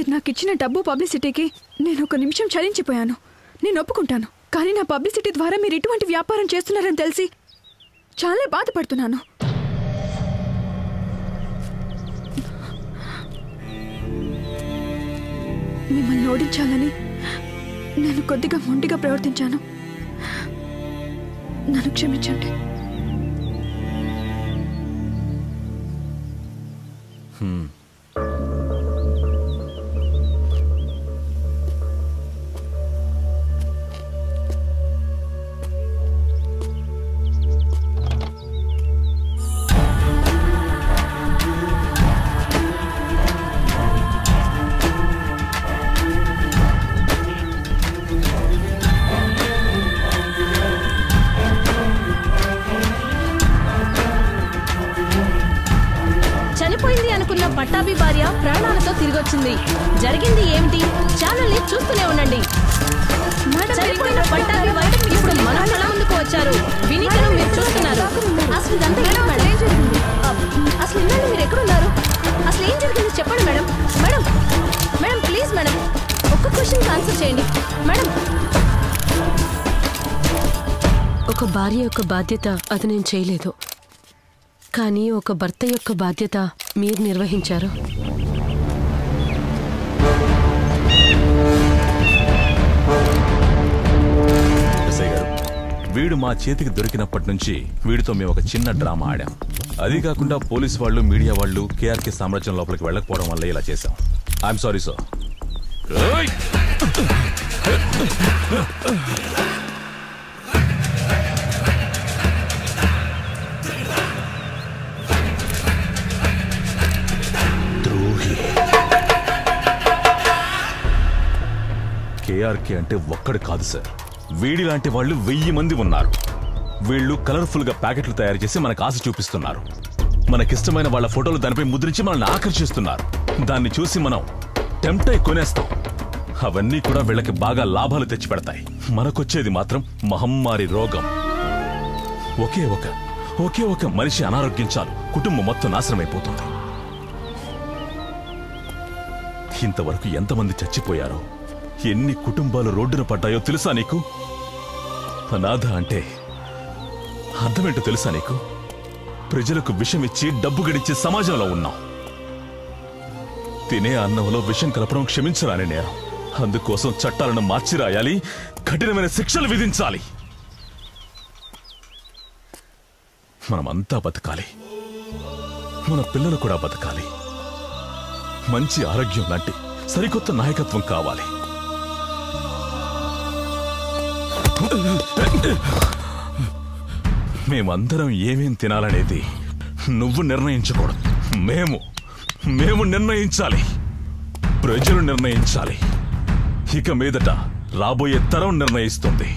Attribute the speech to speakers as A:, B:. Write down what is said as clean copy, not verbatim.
A: మీరు నాకు ఇచ్చిన డబ్బు పబ్లిసిటీకి నేను ఒక నిమిషం చలించిపోయాను. నేను ఒప్పుకుంటాను. కానీ నా పబ్లిసిటీ ద్వారా మీరు ఇటువంటి వ్యాపారం చేస్తున్నారని తెలిసి చాలా బాధపడుతున్నాను. మిమ్మల్ని ఓడించాలని నేను కొద్దిగా మొండిగా ప్రవర్తించాను. నన్ను క్షమించండి.
B: పట్టాభి భార్య ప్రాణాలతో తిరిగొచ్చింది. జరిగింది ఏమిటి? ఛానల్ని చూస్తూనే ఉండండి. చనిపోయిన పట్టాభి వైఫ్ ఇప్పుడు మన కళ్ళ ముందుకు వచ్చారు. వినీతను మీరు చూస్తున్నారు. అసలు ఇదంతా ఏం జరిగింది? అసలు ఇన్నాళ్ళు మీరు ఎక్కడున్నారు? అసలు ఏం జరిగింది చెప్పండి madam. Madam madam please madam ఒక్క క్వశ్చన్ ఆన్సర్ చేయండి మేడం.
C: ఒక భార్య యొక్క బాధ్యత అది నేను చేయలేదు, కానీ ఒక భర్త యొక్క బాధ్యత మీరు నిర్వహించారు.
D: వీడు మా చేతికి దొరికినప్పటి నుంచి వీడితో మేము ఒక చిన్న డ్రామా ఆడాం. అది కాకుండా పోలీసు వాళ్ళు, మీడియా వాళ్ళు కేఆర్కే సామ్రాజ్యం లోపలికి వెళ్ళకపోవడం వల్ల ఇలా చేశాం. I'm sorry sir. కేఆర్కే అంటే ఒక్కడు కాదు సార్, వీడి లాంటి వాళ్ళు 1000 మంది ఉన్నారు. వీళ్ళు కలర్ఫుల్ గా ప్యాకెట్లు తయారు చేసి మనకు ఆశ చూపిస్తున్నారు. మనకిష్టమైన వాళ్ళ ఫోటోలు దానిపై ముద్రించి మనల్ని ఆకర్షిస్తున్నారు. దాన్ని చూసి మనం టెంప్ట్ అయి కొనేస్తాం. అవన్నీ కూడా వీళ్ళకి బాగా లాభాలు తెచ్చిపెడతాయి. మనకొచ్చేది మాత్రం మహమ్మారి రోగం. ఒకే ఒక మనిషి అనారోగ్యం చాలు కుటుంబం మొత్తం నాశనమైపోతుంది. ఇంతవరకు ఎంతమంది చచ్చిపోయారో, ఎన్ని కుటుంబాలు రోడ్డున పడ్డాయో తెలుసా నీకు? అనాథ అంటే అర్థమేంటో తెలుసా నీకు? ప్రజలకు విషం ఇచ్చి డబ్బు గడించే సమాజంలో ఉన్నాం. తినే అన్నంలో విషం కలపడం క్షమించరాని నేరం. అందుకోసం చట్టాలను మార్చి రాయాలి, కఠినమైన శిక్షలు విధించాలి. మనమంతా బతకాలి, మన పిల్లలు కూడా బతకాలి. మంచి ఆరోగ్యం లాంటి సరికొత్త నాయకత్వం కావాలి. మేమందరం ఏమేం తినాలనేది నువ్వు నిర్ణయించకూడదు. మేము నిర్ణయించాలి. ప్రజలు నిర్ణయించాలి. ఇక మీదట రాబోయే తరం నిర్ణయిస్తుంది.